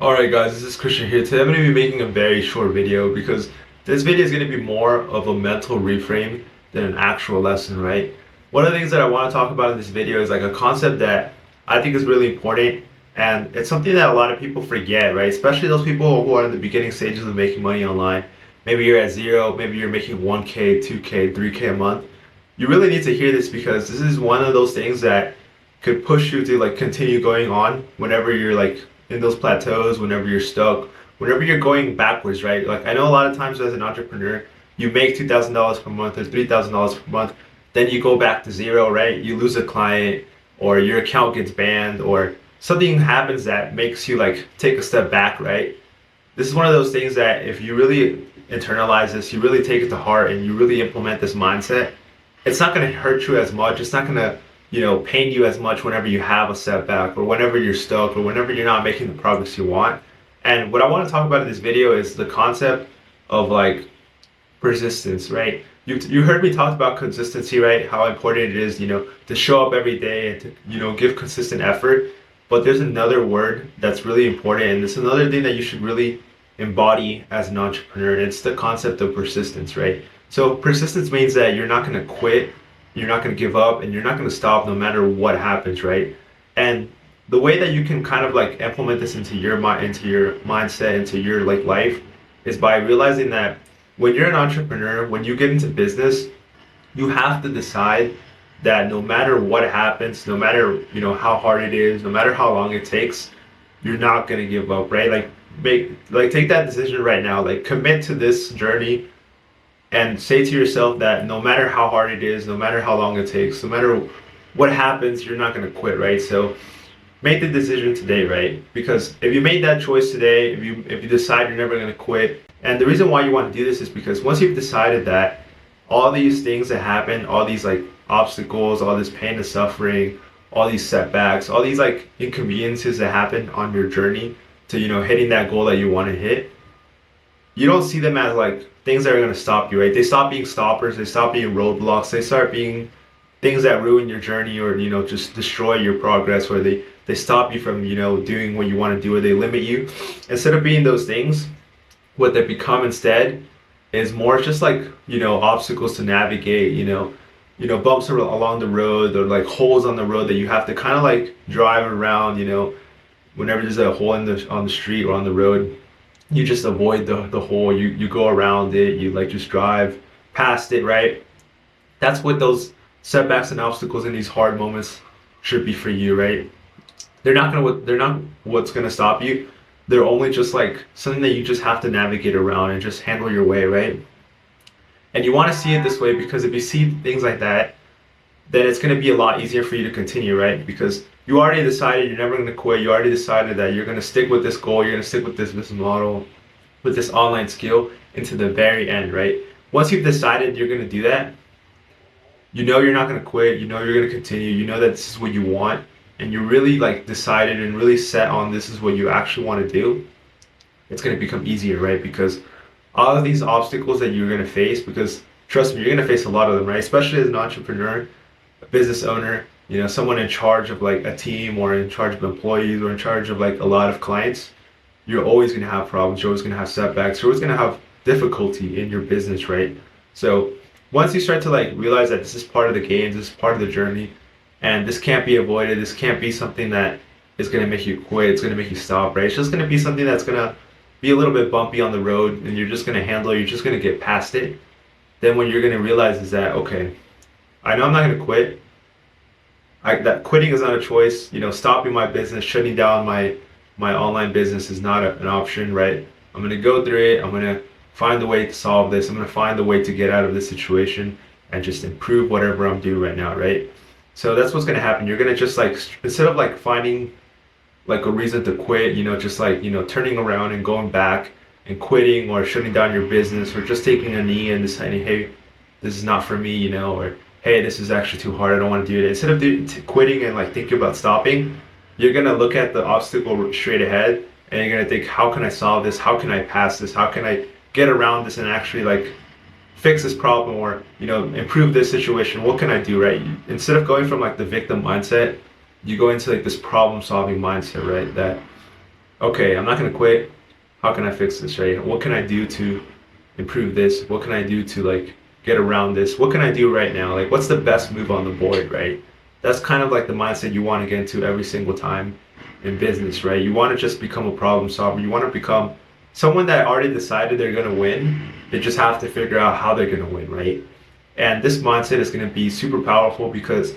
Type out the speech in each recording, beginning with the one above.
Alright guys, this is Christian here. Today I'm going to be making a very short video because this video is going to be more of a mental reframe than an actual lesson, right? One of the things that I want to talk about in this video is like a concept that I think is really important, and it's something that a lot of people forget, right? Especially those people who are in the beginning stages of making money online. Maybe you're at zero, maybe you're making 1K, 2K, 3K a month. You really need to hear this because this is one of those things that could push you to like continue going on whenever you're like in those plateaus, whenever you're stuck, whenever you're going backwards, right? Like I know a lot of times as an entrepreneur, you make $2,000 per month or $3,000 per month, then you go back to zero, right? You lose a client or your account gets banned or something happens that makes you like take a step back, right? This is one of those things that if you really internalize this, you really take it to heart and you really implement this mindset, it's not going to hurt you as much. It's not going to pain you as much whenever you have a setback or whenever you're stuck or whenever you're not making the progress you want. And what I want to talk about in this video is the concept of like persistence, right? You heard me talk about consistency, right? How important it is, to show up every day and to, give consistent effort. But there's another word that's really important, and it's another thing that you should really embody as an entrepreneur. And it's the concept of persistence, right? So persistence means that you're not going to quit, you're not going to give up, and you're not going to stop no matter what happens, right? And the way that you can kind of like implement this into your mind, into your mindset, into your like life, is by realizing that when you're an entrepreneur, when you get into business, you have to decide that no matter what happens, no matter how hard it is, no matter how long it takes, you're not going to give up, right? Take that decision right now, like commit to this journey and say to yourself that no matter how hard it is, no matter how long it takes, no matter what happens, you're not going to quit, right? So make the decision today, right? Because if you made that choice today, if you decide you're never going to quit, and the reason why you want to do this is because once you've decided that all these things that happen, all these like obstacles, all this pain and suffering, all these setbacks, all these like inconveniences that happen on your journey to hitting that goal that you want to hit, you don't see them as like things that are going to stop you, right? They stop being stoppers, they stop being roadblocks, they start being things that ruin your journey or just destroy your progress, or they stop you from doing what you want to do, or they limit you. Instead of being those things, what they become instead is more just like obstacles to navigate, bumps along the road, or like holes on the road that you have to kind of like drive around, whenever there's a hole on the street or on the road, you just avoid the hole, you go around it, you like just drive past it, right? That's what those setbacks and obstacles in these hard moments should be for you, right? They're not what's gonna stop you. They're only just like something that you just have to navigate around and just handle your way, right? And you want to see it this way because if you see things like that, then it's going to be a lot easier for you to continue, right? Because you already decided you're never going to quit. You already decided that you're going to stick with this goal. You're going to stick with this business model, with this online skill into the very end, right? Once you've decided you're going to do that, you're not going to quit. You're going to continue. You know that this is what you want, and you're really like decided and really set on this is what you actually want to do. It's going to become easier, right? Because all of these obstacles that you're going to face, because trust me, you're going to face a lot of them, right? Especially as an entrepreneur, a business owner, someone in charge of like a team or in charge of employees or in charge of like a lot of clients, you're always going to have problems. You're always going to have setbacks. You're always going to have difficulty in your business, right? So once you start to like realize that this is part of the game, this is part of the journey, and this can't be avoided, this can't be something that is going to make you quit, it's going to make you stop, right? It's just going to be something that's going to be a little bit bumpy on the road, and you're just going to handle it, you're just going to get past it. Then what you're going to realize is that, okay, I know I'm not going to quit. That quitting is not a choice. Stopping my business, shutting down my online business is not an option, right? I'm going to go through it. I'm going to find a way to solve this. I'm going to find a way to get out of this situation and just improve whatever I'm doing right now, right? So that's what's going to happen. You're going to just like, instead of like finding like a reason to quit, just like, turning around and going back and quitting or shutting down your business or just taking a knee and deciding, hey, this is not for me, or hey, this is actually too hard, I don't want to do it. Instead of quitting and like thinking about stopping, you're going to look at the obstacle straight ahead and you're going to think, how can I solve this? How can I pass this? How can I get around this and actually like fix this problem or, improve this situation? What can I do, right? Instead of going from like the victim mindset, you go into like this problem solving mindset, right? That okay, I'm not gonna quit. How can I fix this, right? What can I do to improve this? What can I do to like get around this? What can I do right now? Like, what's the best move on the board, right? That's kind of like the mindset you want to get into every single time in business, right? You want to just become a problem solver. You want to become someone that already decided they're going to win. They just have to figure out how they're going to win, right? And this mindset is going to be super powerful because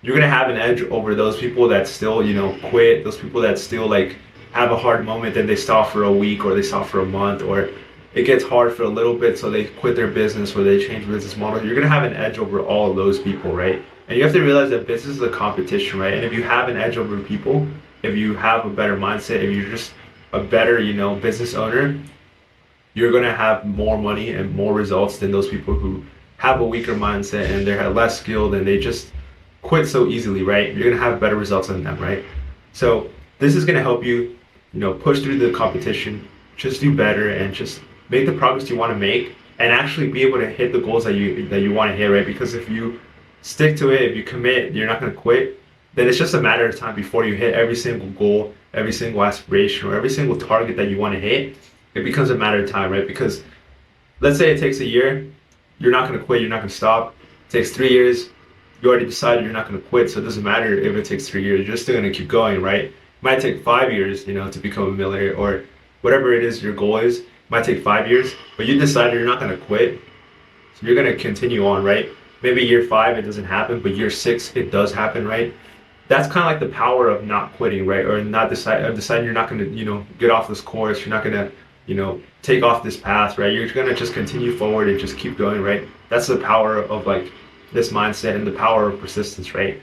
you're going to have an edge over those people that still, quit, those people that still like have a hard moment, then they stop for a week or they stop for a month, or it gets hard for a little bit, so they quit their business or they change business model. You're going to have an edge over all of those people, right? And you have to realize that business is a competition, right? And if you have an edge over people, if you have a better mindset, if you're just a better, business owner, you're going to have more money and more results than those people who have a weaker mindset and they're less skilled and they just quit so easily, right? You're going to have better results than them, right? So this is going to help you, push through the competition, just do better and just make the progress you want to make and actually be able to hit the goals that you want to hit, right? Because if you stick to it, if you commit, you're not going to quit, then it's just a matter of time before you hit every single goal, every single aspiration, or every single target that you want to hit. It becomes a matter of time, right? Because let's say it takes a year, you're not going to quit, you're not going to stop. It takes 3 years, you already decided you're not going to quit, so it doesn't matter if it takes 3 years, you're just still going to keep going, right? It might take 5 years, to become a millionaire, or whatever it is your goal is. It might take 5 years, but you decided you're not going to quit, so you're going to continue on, right? Maybe year 5 it doesn't happen, but year 6 it does happen, right? That's kind of like the power of not quitting, right? Or not deciding you're not going to, get off this course, you're not going to, take off this path, right? You're going to just continue forward and just keep going, right? That's the power of like this mindset and the power of persistence, right?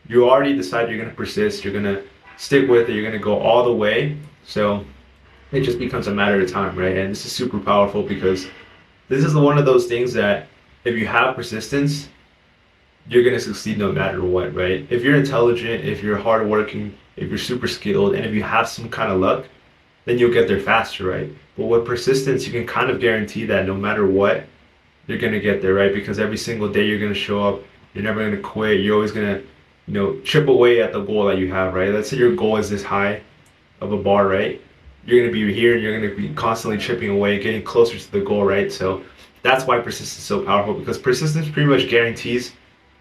You already decide you're going to persist, you're going to stick with it, you're going to go all the way. So it just becomes a matter of time, right? And this is super powerful because this is one of those things that if you have persistence, you're going to succeed no matter what, right? If you're intelligent, if you're hardworking, if you're super skilled, and if you have some kind of luck, then you'll get there faster, right? But with persistence, you can kind of guarantee that no matter what, you're going to get there, right? Because every single day you're going to show up, you're never going to quit, you're always going to, chip away at the goal that you have, right? Let's say your goal is this high of a bar, right? You're going to be here and you're going to be constantly chipping away, getting closer to the goal, right? So that's why persistence is so powerful, because persistence pretty much guarantees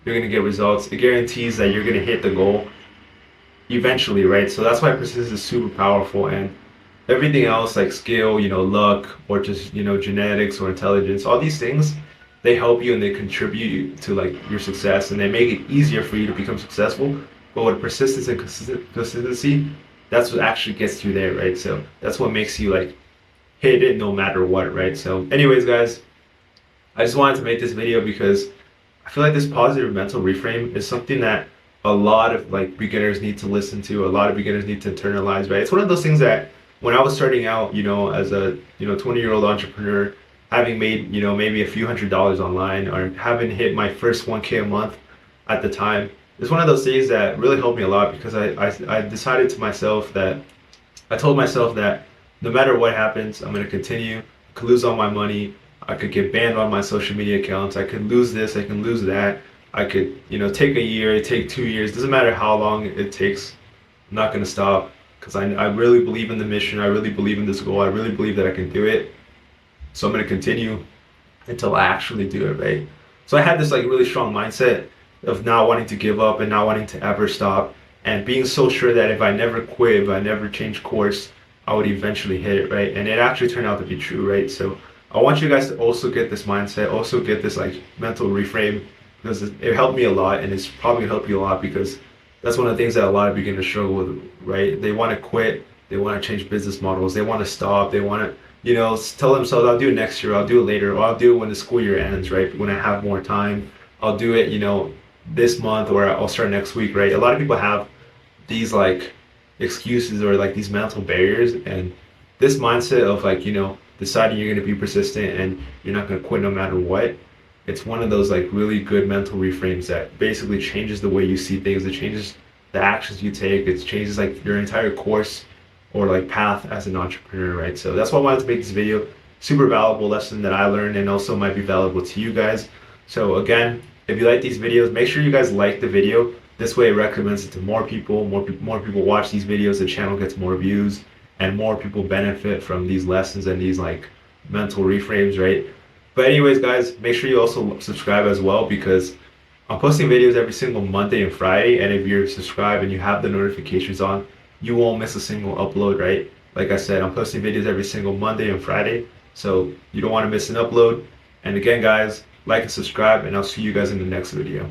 you're going to get results. It guarantees that you're going to hit the goal eventually, right? So that's why persistence is super powerful. And everything else like skill, luck, or just, genetics or intelligence, all these things, they help you and they contribute to like your success and they make it easier for you to become successful. But with persistence and consistency, that's what actually gets you there, right? So that's what makes you like hit it no matter what, right? So anyways, guys, I just wanted to make this video because I feel like this positive mental reframe is something that a lot of like beginners need to listen to, a lot of beginners need to internalize, right? It's one of those things that when I was starting out, as a 20-year-old entrepreneur, having made maybe a few $100s online, or having hit my first 1K a month at the time, it's one of those things that really helped me a lot because I decided to myself that I told myself that no matter what happens, I'm going to continue. I could lose all my money, I could get banned on my social media accounts, I could lose this, I can lose that, I could take a year, take 2 years, doesn't matter how long it takes, I'm not going to stop. Because I really believe in the mission, I really believe in this goal, I really believe that I can do it. So I'm going to continue until I actually do it, right? So I had this like really strong mindset of not wanting to give up and not wanting to ever stop, and being so sure that if I never quit, if I never change course, I would eventually hit it, right? And it actually turned out to be true, right? So I want you guys to also get this mindset, also get this like mental reframe, because it helped me a lot, and it's probably gonna help you a lot, because that's one of the things that a lot of beginners struggle with, right? They want to quit, they want to change business models, they want to stop, they want to, tell themselves, I'll do it next year, I'll do it later, or I'll do it when the school year ends, right? When I have more time, I'll do it, this month, or I'll start next week, right? A lot of people have these like excuses or like these mental barriers, and this mindset of like, deciding you're going to be persistent and you're not going to quit no matter what, it's one of those like really good mental reframes that basically changes the way you see things. It changes the actions you take. It changes like your entire course or like path as an entrepreneur, right? So that's why I wanted to make this video. Super valuable lesson that I learned, and also might be valuable to you guys. So again, if you like these videos, make sure you guys like the video. This way it recommends it to more people. More people watch these videos, the channel gets more views, and more people benefit from these lessons and these like mental reframes, right? But anyways, guys, make sure you also subscribe as well because I'm posting videos every single Monday and Friday, and if you're subscribed and you have the notifications on, you won't miss a single upload, right? Like I said, I'm posting videos every single Monday and Friday, so you don't want to miss an upload. And again, guys, like and subscribe, and I'll see you guys in the next video.